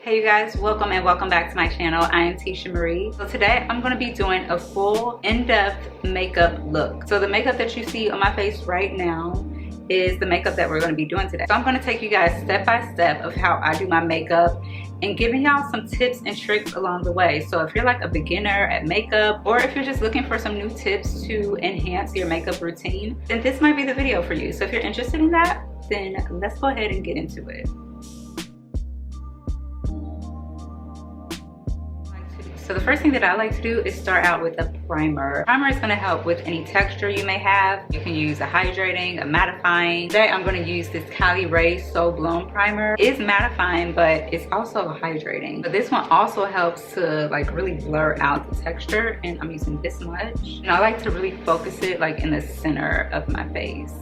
Hey you guys, welcome and welcome back to my channel. I am iteshamarie. So today I'm going to be doing a full in-depth makeup look. So the makeup that you see on my face right now is the makeup that we're going to be doing today. So I'm going to take you guys step by step of how I do my makeup and giving y'all some tips and tricks along the way. So if you're like a beginner at makeup, or if you're just looking for some new tips to enhance your makeup routine, then this might be the video for you. So if you're interested in that, then let's go ahead and get into it. So the first thing that I like to do is start out with a primer. Primer is going to help with any texture you may have. You can use a hydrating, a mattifying. Today I'm going to use this Cali So Blown primer. It is mattifying, but it's also hydrating. But this one also helps to like really blur out the texture, and I'm using this much. And I like to really focus it like in the center of my face.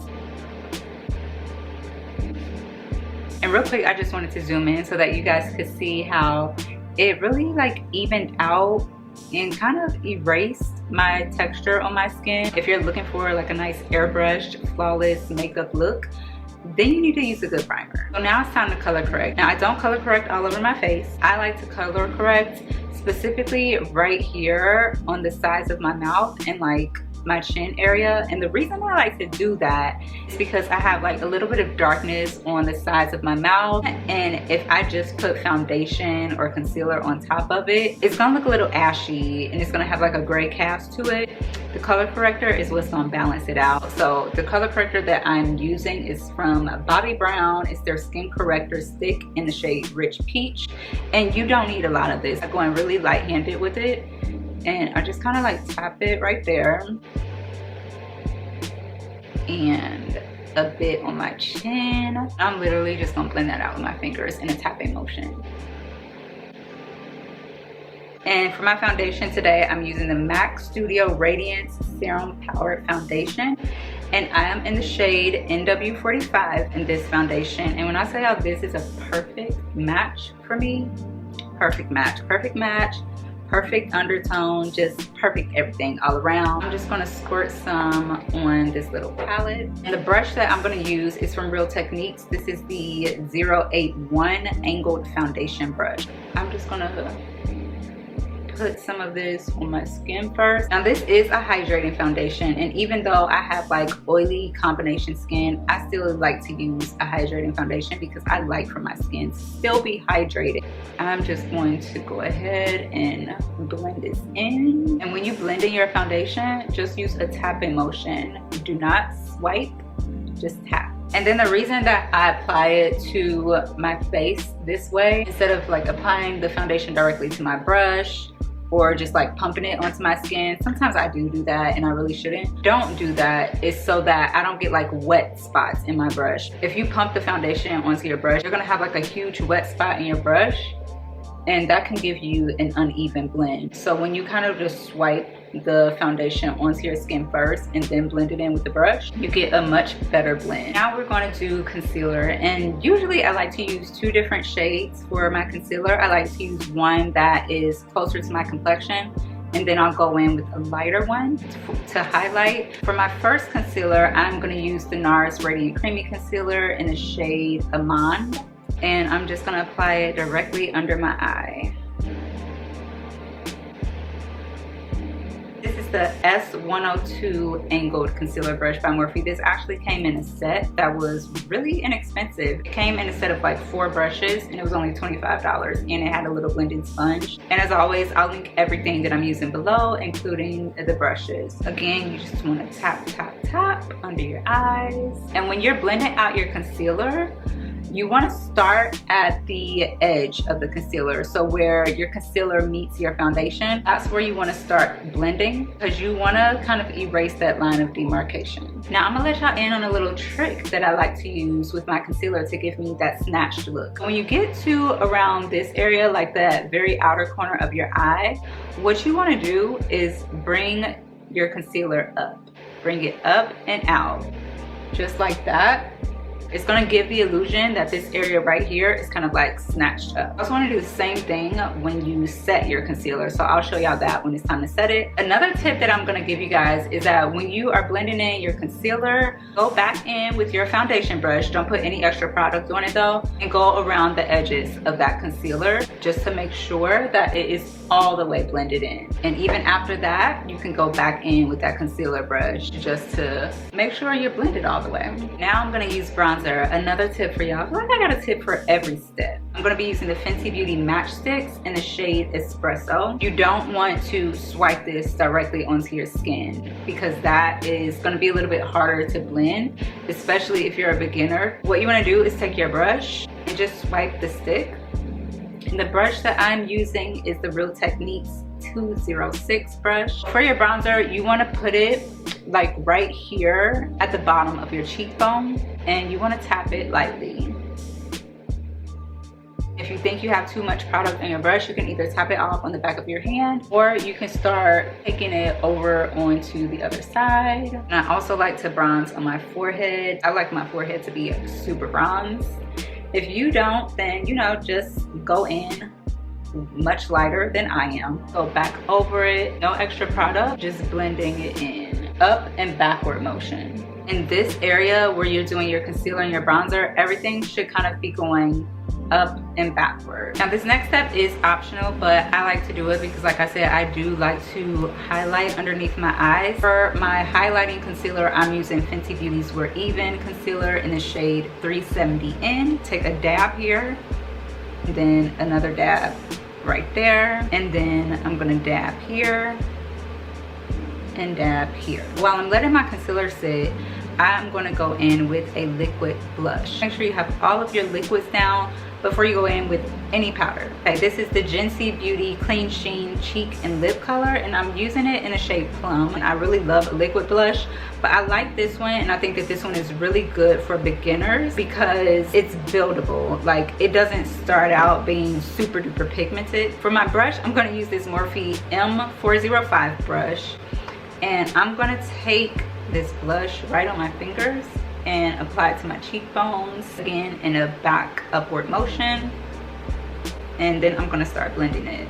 And real quick, I just wanted to zoom in so that you guys could see how it really like evened out and kind of erased my texture on my skin. If you're looking for like a nice airbrushed, flawless makeup look, then you need to use a good primer. So now it's time to color correct. Now I don't color correct all over my face. I like to color correct specifically right here on the sides of my mouth and like my chin area. And the reason I like to do that is because I have like a little bit of darkness on the sides of my mouth, and if I just put foundation or concealer on top of it, it's gonna look a little ashy and it's gonna have like a gray cast to it. The color corrector is what's gonna balance it out. So the color corrector that I'm using is from Bobbi Brown. It's their Skin Corrector Stick in the shade Rich Peach, and you don't need a lot of this. I'm going really light-handed with it, and I just kind of like tap it right there and a bit on my chin. I'm literally just gonna blend that out with my fingers in a tapping motion. And for my foundation today, I'm using the MAC Studio Radiance Serum Powered Foundation, and I am in the shade NW45 in this foundation. And when I say how this is a perfect match for me, perfect match, perfect undertone, just perfect everything all around. I'm just gonna squirt some on this little palette. And the brush that I'm gonna use is from Real Techniques. This is the 081 Angled Foundation Brush. I'm just gonna put some of this on my skin first. Now this is a hydrating foundation, and even though I have like oily combination skin, I still like to use a hydrating foundation because I like for my skin to still be hydrated. I'm just going to go ahead and blend this in. And when you blend in your foundation, just use a tapping motion. Do not swipe, just tap. And then the reason that I apply it to my face this way, instead of like applying the foundation directly to my brush or just like pumping it onto my skin, sometimes I do that and I really shouldn't. Don't do that. It's so that I don't get like wet spots in my brush. If you pump the foundation onto your brush, you're gonna have like a huge wet spot in your brush, and that can give you an uneven blend. So when you kind of just swipe the foundation onto your skin first and then blend it in with the brush, you get a much better blend. Now we're going to do concealer, and usually I like to use two different shades for my concealer. I like to use one that is closer to my complexion, and then I'll go in with a lighter one to highlight. For my first concealer, I'm going to use the Nars Radiant Creamy Concealer in the shade Amande, and I'm just going to apply it directly under my eye. This is the S102 Angled Concealer Brush by Morphe. This actually came in a set that was really inexpensive. It came in a set of like 4 brushes, and it was only $25, and it had a little blending sponge. And as always, I'll link everything that I'm using below, including the brushes. Again, you just want to tap, tap, tap under your eyes. And when you're blending out your concealer, you want to start at the edge of the concealer. So where your concealer meets your foundation, that's where you want to start blending, because you want to kind of erase that line of demarcation. Now I'm gonna let y'all in on a little trick that I like to use with my concealer to give me that snatched look. When you get to around this area, like that very outer corner of your eye, what you want to do is bring your concealer up. Bring it up and out, just like that. It's gonna give the illusion that this area right here is kind of like snatched up. I also want to do the same thing when you set your concealer, so I'll show y'all that when it's time to set it. Another tip that I'm gonna give you guys is that when you are blending in your concealer, go back in with your foundation brush. Don't put any extra product on it though, and go around the edges of that concealer just to make sure that it is all the way blended in. And even after that, you can go back in with that concealer brush just to make sure you're blended all the way. Now I'm gonna use bronzer. Another tip for y'all. I feel like I got a tip for every step. I'm gonna be using the Fenty Beauty Match Sticks in the shade Espresso. You don't want to swipe this directly onto your skin because that is gonna be a little bit harder to blend, especially if you're a beginner. What you wanna do is take your brush and just swipe the stick. And the brush that I'm using is the Real Techniques 206 brush. For your bronzer, you want to put it like right here at the bottom of your cheekbone, and you want to tap it lightly. If you think you have too much product on your brush, you can either tap it off on the back of your hand, or you can start taking it over onto the other side. And I also like to bronze on my forehead. I like my forehead to be super bronzed. If you don't, then you know, just go in much lighter than I am. Go back over it, no extra product, just blending it in, up and backward motion. In this area where you're doing your concealer and your bronzer, everything should kind of be going up and backward. Now this next step is optional, but I like to do it because, like I said, I do like to highlight underneath my eyes. For my highlighting concealer, I'm using Fenty Beauty's We're Even concealer in the shade 370N. Take a dab here, and then another dab right there, and then I'm gonna dab here and dab here. While I'm letting my concealer sit, I'm gonna go in with a liquid blush. Make sure you have all of your liquids down before you go in with any powder. Okay, this is the Fenty Beauty Clean Sheen Cheek and Lip Color, and I'm using it in the shade Plum. And I really love a liquid blush, but I like this one, and I think that this one is really good for beginners because it's buildable. Like, it doesn't start out being super duper pigmented. For my brush, I'm gonna use this Morphe M405 brush, and I'm gonna take this blush right on my fingers and apply it to my cheekbones, again in a back upward motion, and then I'm gonna start blending it.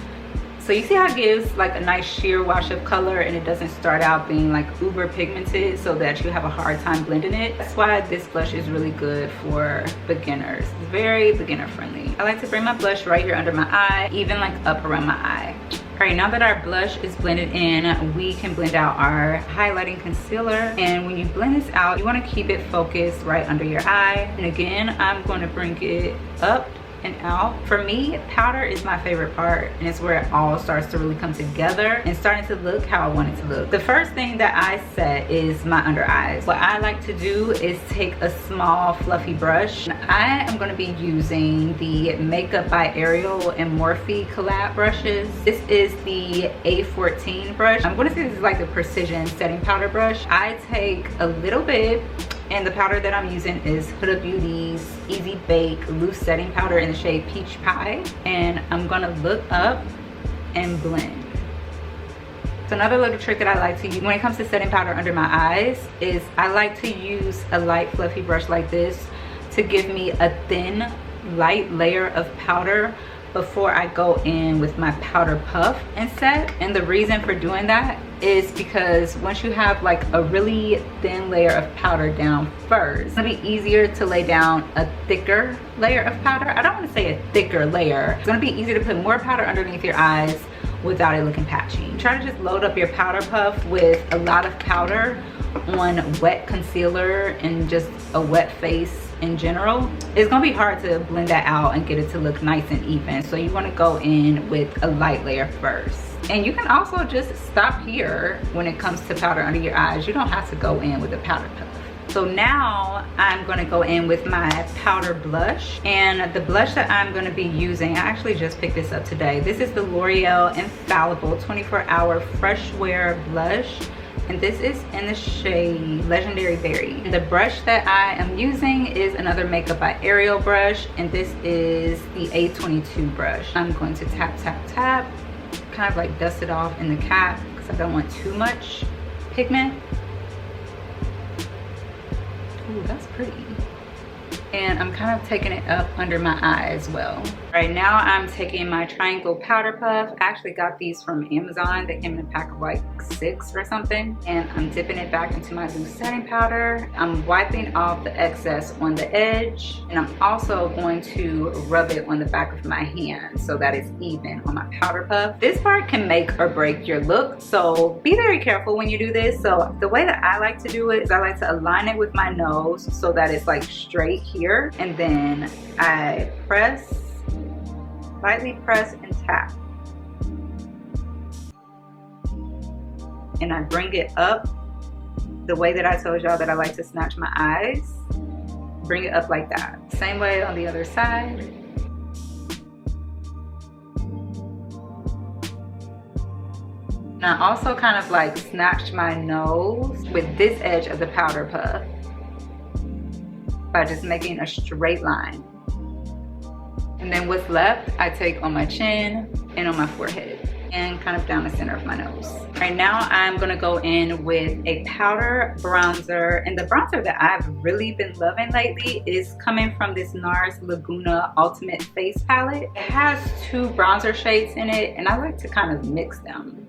So you see how it gives like a nice sheer wash of color, and it doesn't start out being like uber pigmented so that you have a hard time blending it. That's why this blush is really good for beginners. It's very beginner friendly. I like to bring my blush right here under my eye, even like up around my eye. All right, now that our blush is blended in, we can blend out our highlighting concealer. And when you blend this out, you want to keep it focused right under your eye. And again, I'm going to bring it up and out. For me, powder is my favorite part, and it's where it all starts to really come together and starting to look how I want it to look. The first thing that I set is my under eyes. What I like to do is take a small fluffy brush. I am going to be using the Makeup by Ariel and Morphe collab brushes. This is the A14 brush. I'm going to say this is like a precision setting powder brush. I take a little bit, and the powder that I'm using is Huda Beauty's Easy Bake Loose Setting Powder in the shade Peach Pie. And I'm gonna look up and blend. So another little trick that I like to use when it comes to setting powder under my eyes is I like to use a light fluffy brush like this to give me a thin, light layer of powder before I go in with my powder puff and set. And the reason for doing that is because once you have like a really thin layer of powder down first, it's gonna be easier to lay down a thicker layer of powder. I don't want to say a thicker layer. It's gonna be easier to put more powder underneath your eyes without it looking patchy. Try to just load up your powder puff with a lot of powder on wet concealer and just a wet face in general. It's gonna be hard to blend that out and get it to look nice and even. So you wanna go in with a light layer first. And you can also just stop here when it comes to powder under your eyes. You don't have to go in with a powder puff. So now I'm gonna go in with my powder blush. And the blush that I'm gonna be using, I actually just picked this up today. This is the L'Oreal Infallible 24-Hour Fresh Wear Blush. And this is in the shade Legendary Berry. The brush that I am using is another Makeup by Ariel brush, and this is the A22 brush. I'm going to tap, tap, tap, kind of like dust it off in the cap because I don't want too much pigment. Ooh, that's pretty. And I'm kind of taking it up under my eye as well. Right now I'm taking my triangle powder puff. I actually got these from Amazon. They came in a pack of like 6 or something. And I'm dipping it back into my loose setting powder. I'm wiping off the excess on the edge. And I'm also going to rub it on the back of my hand so that it's even on my powder puff. This part can make or break your look, so be very careful when you do this. So the way that I like to do it is I like to align it with my nose so that it's like straight here, and then I press, lightly press and tap, and I bring it up the way that I told y'all that I like to snatch my eyes. Bring it up like that. Same way on the other side. And I also kind of like snatched my nose with this edge of the powder puff by just making a straight line. And then what's left, I take on my chin and on my forehead and kind of down the center of my nose. Right now, I'm gonna go in with a powder bronzer. And the bronzer that I've really been loving lately is coming from this Nars Laguna Ultimate Face Palette. It has 2 bronzer shades in it, and I like to kind of mix them.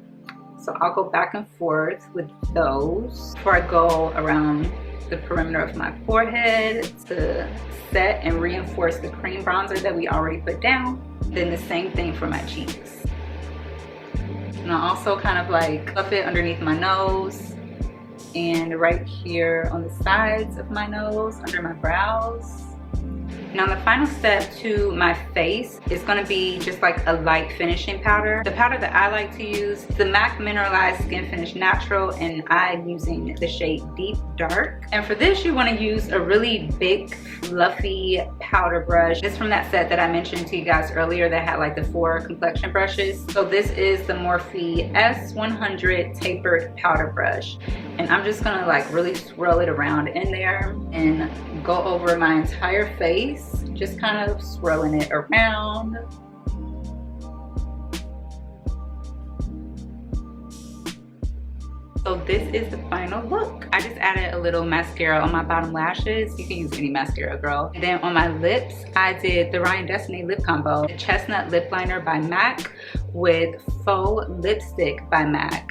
So I'll go back and forth with those before I go around the perimeter of my forehead to set and reinforce the cream bronzer that we already put down. Then the same thing for my cheeks. And I also kind of like puff it underneath my nose and right here on the sides of my nose, under my brows. Now the final step to my face is going to be just like a light finishing powder. The powder that I like to use is the MAC Mineralized Skin Finish Natural, and I'm using the shade Deep Dark. And for this you want to use a really big fluffy powder brush. It's from that set that I mentioned to you guys earlier that had like the 4 complexion brushes. So this is the Morphe S100 tapered powder brush. And I'm just gonna like really swirl it around in there and go over my entire face, just kind of swirling it around. So this is the final look. I just added a little mascara on my bottom lashes. You can use any mascara, girl. And then on my lips, I did the Ryan Destiny lip combo, the Chestnut Lip Liner by MAC with Faux Lipstick by MAC.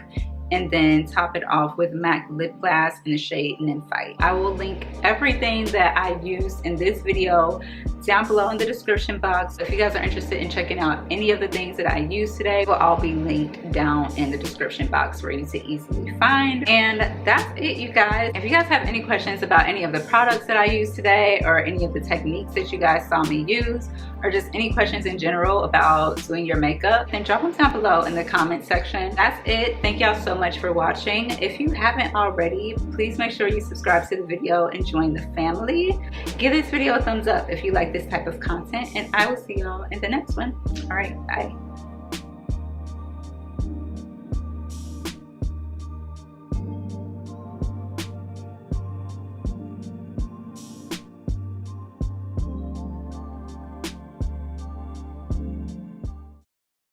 And then top it off with MAC Lip Glass in the shade Nymphyte. I will link everything that I used in this video down below in the description box. If you guys are interested in checking out any of the things that I used today, will all be linked down in the description box for you to easily find. And that's it, you guys. If you guys have any questions about any of the products that I used today, or any of the techniques that you guys saw me use, or just any questions in general about doing your makeup, then drop them down below in the comment section. That's it. Thank y'all so much for watching. If you haven't already, please make sure you subscribe to the video and join the family. Give this video a thumbs up if you like this type of content, and I will see y'all in the next one. All right, bye.